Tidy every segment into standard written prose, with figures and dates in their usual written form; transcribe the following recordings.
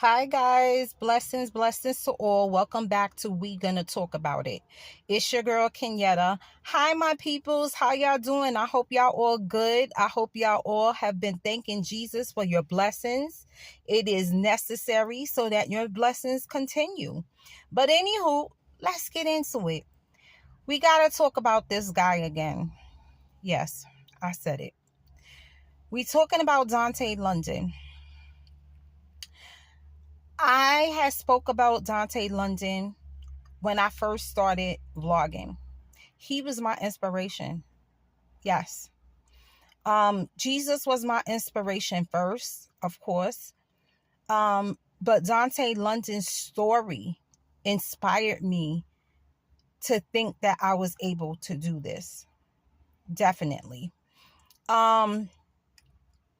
Hi guys, blessings to all. Welcome back to We Gonna Talk About It. It's your girl Kenyetta. Hi my peoples, how y'all doing? I hope y'all all good. I hope y'all all have been thanking Jesus for your blessings. It is necessary so that your blessings continue. But anywho, let's get into it. We gotta talk about this guy again. Yes, I said it. We talking about Dontay London. I had spoke about Dontay London when I first started vlogging. He was my inspiration. Yes. Jesus was my inspiration first, of course. But Dontay London's story inspired me to think that I was able to do this. Definitely. I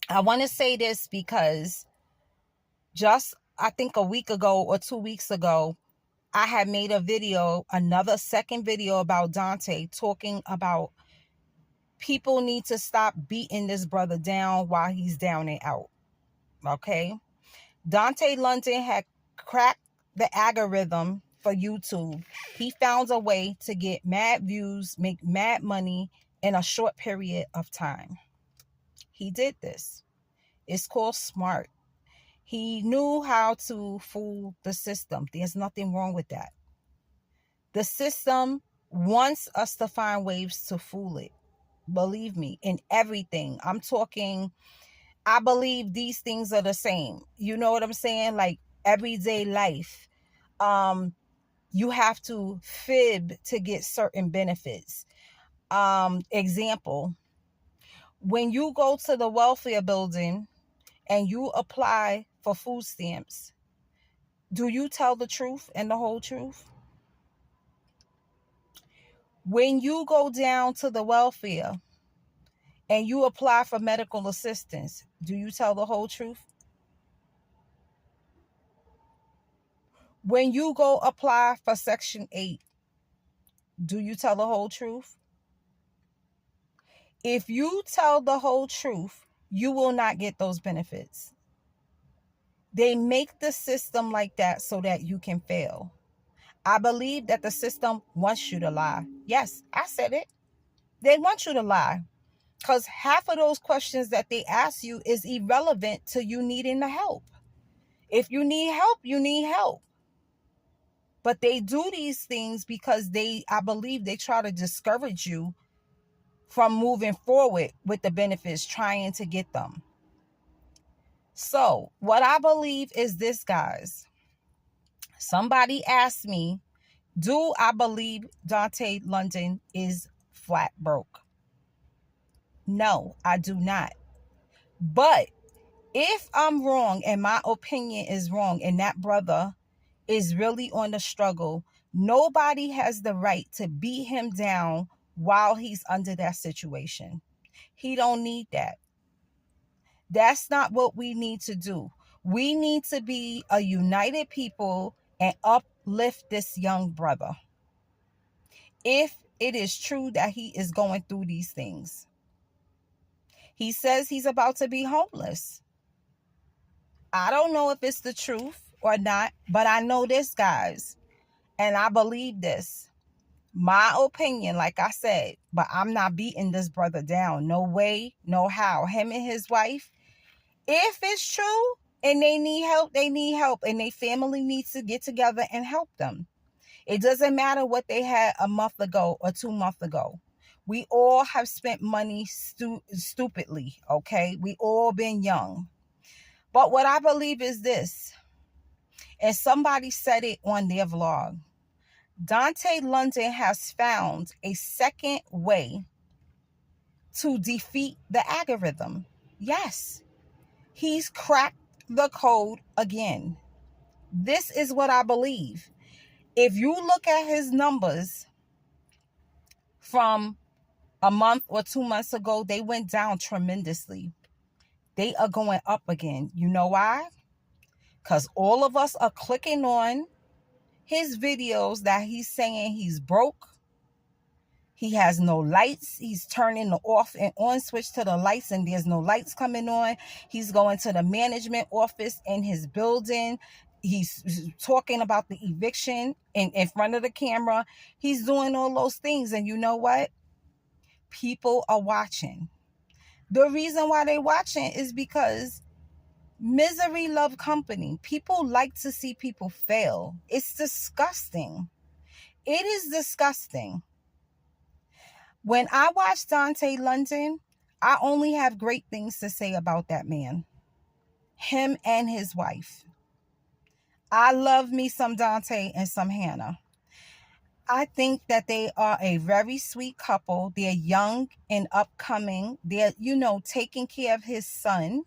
want to say this because just I think a week ago or 2 weeks ago, I had made a video, another second video about Dontay, talking about people need to stop beating this brother down while he's down and out. Okay. Dontay London had cracked the algorithm for YouTube. He found a way to get mad views, make mad money in a short period of time. He did this. It's called smart. He knew how to fool the system. There's nothing wrong with that. The system wants us to find ways to fool it. Believe me, in everything. I'm talking, I believe these things are the same. You know what I'm saying? Like everyday life. You have to fib to get certain benefits. Example, when you go to the welfare building and you apply for food stamps, do you tell the truth and the whole truth? When you go down to the welfare and you apply for medical assistance, do you tell the whole truth? When you go apply for Section 8, do you tell the whole truth? If you tell the whole truth, you will not get those benefits. They make the system like that so that you can fail. I believe that the system wants you to lie. Yes, I said it. They want you to lie because half of those questions that they ask you is irrelevant to you needing the help. If you need help, you need help. But they do these things because I believe they try to discourage you from moving forward with the benefits, trying to get them. So what I believe is this, guys. Somebody asked me, do I believe Dontay London is flat broke? No, I do not. But if I'm wrong and my opinion is wrong and that brother is really on the struggle, nobody has the right to beat him down while he's under that situation. He don't need that. That's not what we need to do. We need to be a united people and uplift this young brother. If it is true that he is going through these things. He says he's about to be homeless. I don't know if it's the truth or not, but I know this, guys, and I believe this. My opinion, like I said, but I'm not beating this brother down. No way, no how. Him and his wife, if it's true and they need help, they need help. And their family needs to get together and help them. It doesn't matter what they had a month ago or 2 months ago. We all have spent money stupidly, okay? We all been young. But what I believe is this, and somebody said it on their vlog, Dontay London has found a second way to defeat the algorithm. Yes, he's cracked the code again. This is what I believe. If you look at his numbers from a month or 2 months ago, they went down tremendously. They are going up again. You know why? Because all of us are clicking on his videos that he's saying he's broke. He has no lights. He's turning the off and on switch to the lights, and there's no lights coming on. He's going to the management office in his building. He's talking about the eviction in front of the camera. He's doing all those things. And you know what? People are watching. The reason why they're watching is because misery love company. People like to see people fail. It's disgusting. It is disgusting. When I watch Dontay London, I only have great things to say about that man. Him and his wife. I love me some Dontay and some Hannah. I think that they are a very sweet couple. They're young and upcoming. They're, taking care of his son.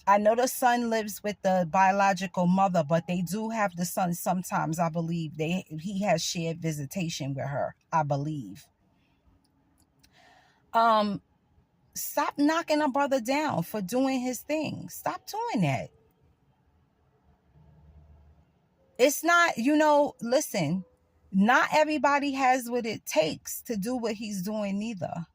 I know the son lives with the biological mother, but they do have the son sometimes, I believe. He has shared visitation with her, I believe. Stop knocking a brother down for doing his thing. Stop doing that. It's not, listen, not everybody has what it takes to do what he's doing neither.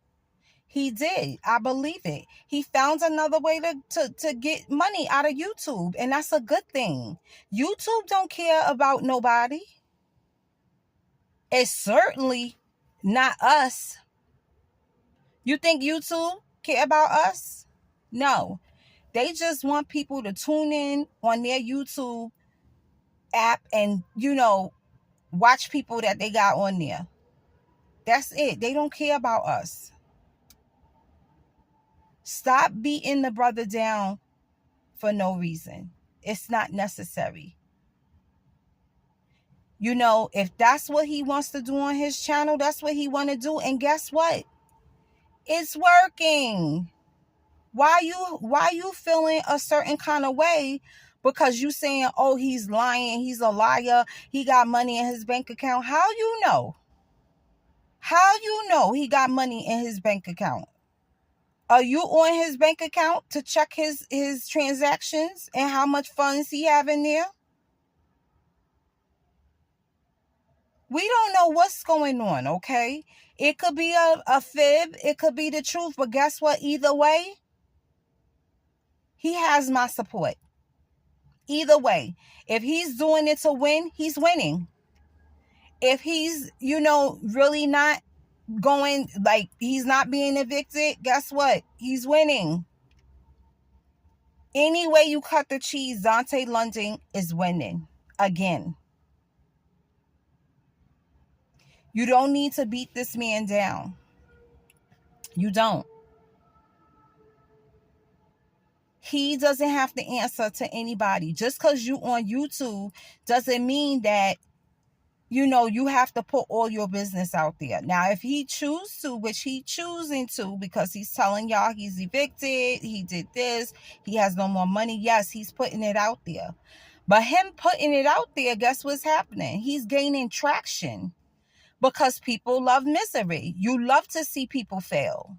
He did. I believe it. He found another way to get money out of YouTube, and that's a good thing. YouTube don't care about nobody. It's certainly not us. You think YouTube care about us? No. They just want people to tune in on their YouTube app and, watch people that they got on there. That's it. They don't care about us. Stop beating the brother down for no reason. It's not necessary. If that's what he wants to do on his channel, that's what he want to do. And guess what? It's working. Why you feeling a certain kind of way because you saying, oh, he's lying, he's a liar, he got money in his bank account? How you know? How you know he got money in his bank account? Are you on his bank account to check his transactions and how much funds he have in there? We don't know what's going on, okay? It could be a fib. It could be the truth. But guess what? Either way, he has my support. Either way, if he's doing it to win, he's winning. If he's, really not going, like, he's not being evicted, guess what? He's winning. Any way you cut the cheese, Dontay London is winning again. You don't need to beat this man down. You don't. He doesn't have to answer to anybody. Just because you on YouTube doesn't mean that, you have to put all your business out there. Now, if he chooses to, which he choosing to, because he's telling y'all he's evicted, he did this, he has no more money. Yes, he's putting it out there. But him putting it out there, guess what's happening? He's gaining traction because people love misery. You love to see people fail.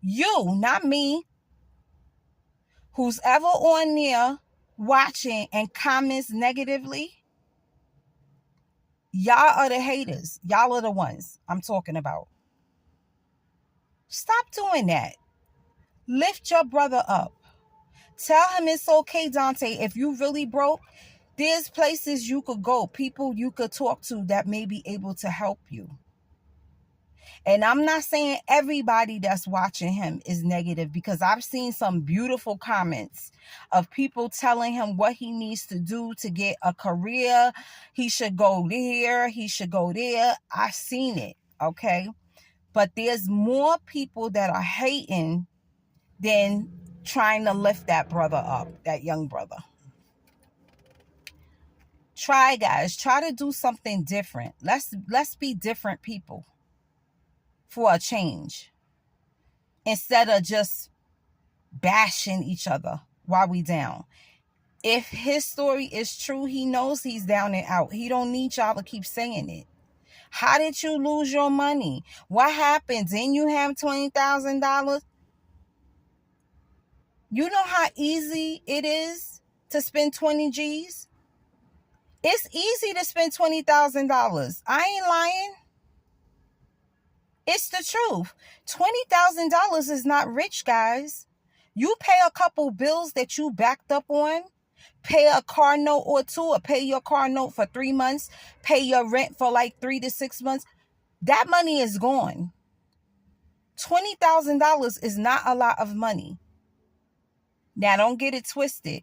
You, not me. Who's ever on there watching and comments negatively, y'all are the haters. Y'all are the ones I'm talking about. Stop doing that. Lift your brother up. Tell him it's okay, Dontay. If you really broke, there's places you could go, people you could talk to that may be able to help you. And I'm not saying everybody that's watching him is negative, because I've seen some beautiful comments of people telling him what he needs to do to get a career. He should go here. He should go there. I've seen it. Okay. But there's more people that are hating than trying to lift that brother up, that young brother. Try, guys. Try to do something different. Let's be different people for a change, instead of just bashing each other while we down. If his story is true, he knows he's down and out. He don't need y'all to keep saying it. How did you lose your money? What happened? Didn't you have $20,000? You know how easy it is to spend 20 G's? It's easy to spend $20,000. I ain't lying. It's the truth. $20,000 is not rich, guys. You pay a couple bills that you backed up on, pay a car note or two, or pay your car note for 3 months, pay your rent for like 3 to 6 months. That money is gone. $20,000 is not a lot of money. Now, don't get it twisted.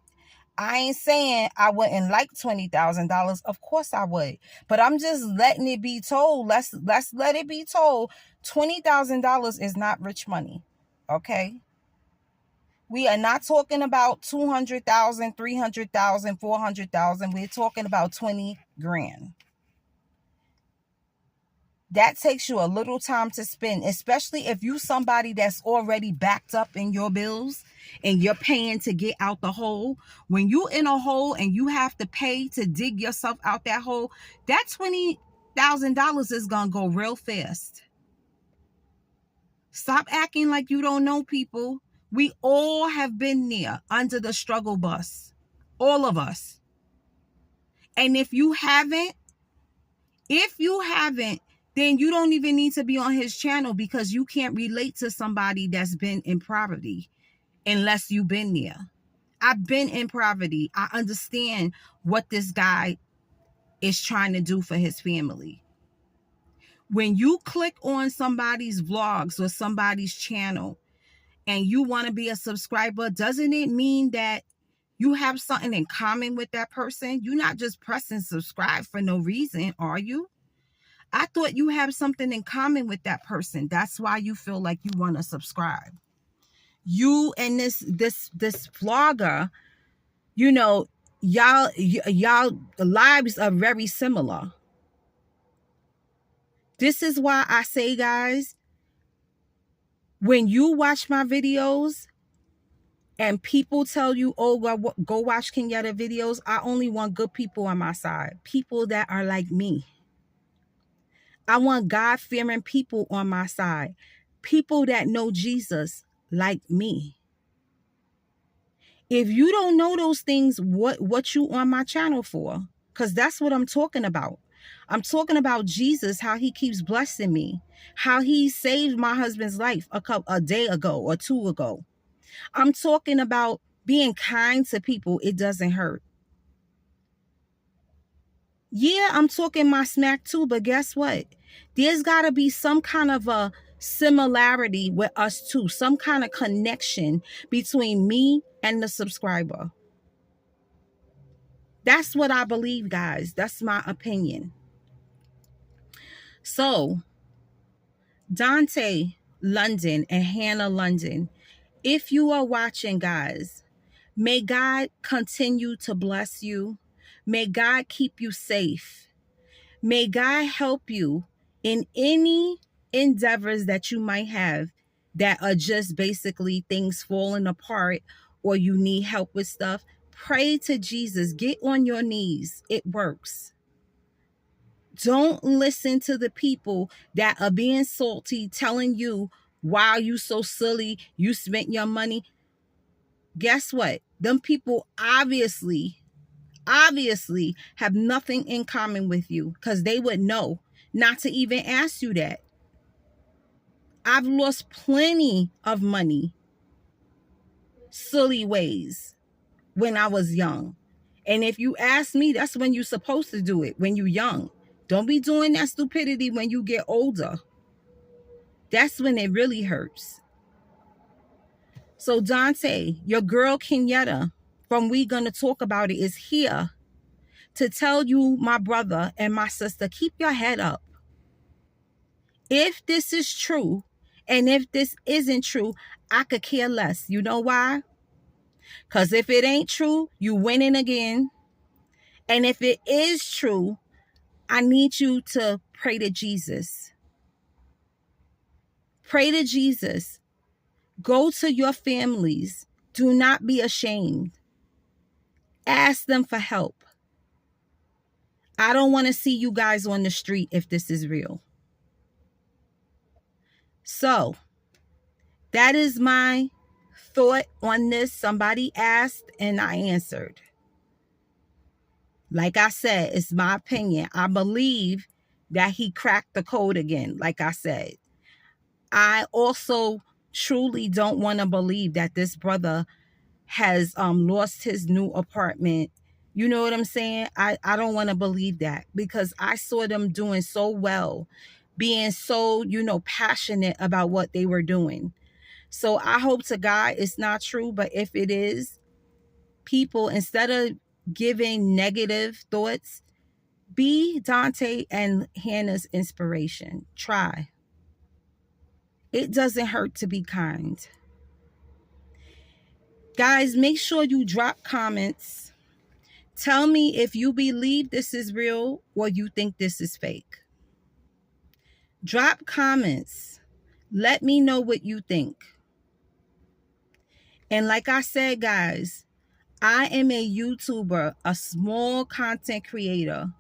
I ain't saying I wouldn't like $20,000. Of course I would. But I'm just letting it be told. Let's let it be told. $20,000 is not rich money. Okay? We are not talking about 200,000, 300,000, 400,000. We're talking about 20 grand. That takes you a little time to spend, especially if you somebody that's already backed up in your bills and you're paying to get out the hole. When you in a hole and you have to pay to dig yourself out that hole, that $20,000 is going to go real fast. Stop acting like you don't know, people. We all have been there under the struggle bus. All of us. And if you haven't, then you don't even need to be on his channel, because you can't relate to somebody that's been in poverty unless you've been there. I've been in poverty. I understand what this guy is trying to do for his family. When you click on somebody's vlogs or somebody's channel and you want to be a subscriber, doesn't it mean that you have something in common with that person? You're not just pressing subscribe for no reason, are you? I thought you have something in common with that person. That's why you feel like you want to subscribe. You and this vlogger, you know, y'all lives are very similar. This is why I say, guys, when you watch my videos and people tell you, oh, go watch Kenyatta videos, I only want good people on my side. People that are like me. I want God-fearing people on my side. People that know Jesus like me. If you don't know those things, what you on my channel for? Because that's what I'm talking about. I'm talking about Jesus, how he keeps blessing me. How he saved my husband's life a day ago or 2 ago. I'm talking about being kind to people. It doesn't hurt. Yeah, I'm talking my smack too, but guess what? There's got to be some kind of a similarity with us too. Some kind of connection between me and the subscriber. That's what I believe, guys. That's my opinion. So, Dontay London and Hannah London, if you are watching, guys, may God continue to bless you. May God keep you safe. May God help you in any endeavors that you might have that are just basically things falling apart or you need help with stuff. Pray to Jesus. Get on your knees. It works. Don't listen to the people that are being salty, telling you, wow, you so silly, you spent your money. Guess what? Them people obviously have nothing in common with you, because they would know not to even ask you that. I've lost plenty of money, silly ways, when I was young. And if you ask me, that's when you're supposed to do it, when you're young. Don't be doing that stupidity when you get older. That's when it really hurts. So Dontay, your girl Kenyatta from We Gonna Talk About It is here to tell you, my brother and my sister, keep your head up. If this is true, and if this isn't true, I could care less. You know why? Because if it ain't true, you winning again. And if it is true, I need you to pray to Jesus. Pray to Jesus. Go to your families. Do not be ashamed. Ask them for help. I don't want to see you guys on the street if this is real. So, that is my thought on this. Somebody asked and I answered. Like I said, it's my opinion. I believe that he cracked the code again, like I said. I also truly don't want to believe that this brother has lost his new apartment. You know what I'm saying? I don't want to believe that, because I saw them doing so well, being so, passionate about what they were doing. So I hope to God it's not true, but if it is, people, instead of giving negative thoughts, be Dontay and Hannah's inspiration. Try. It doesn't hurt to be kind. Guys, make sure you drop comments. Tell me if you believe this is real or you think this is fake. Drop comments. Let me know what you think. And like I said, guys, I am a YouTuber, a small content creator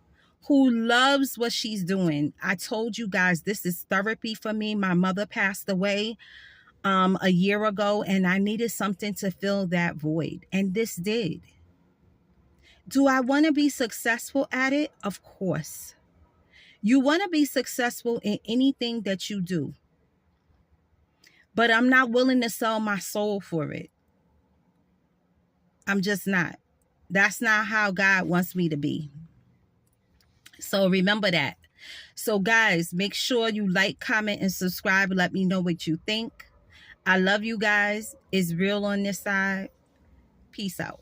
who loves what she's doing. I told you guys, this is therapy for me. My mother passed away a year ago, and I needed something to fill that void, and this did. Do I want to be successful at it? Of course. You want to be successful in anything that you do, but I'm not willing to sell my soul for it. I'm just not. That's not how God wants me to be. So remember that. So guys, make sure you like, comment, and subscribe. Let me know what you think. I love you guys. It's real on this side. Peace out.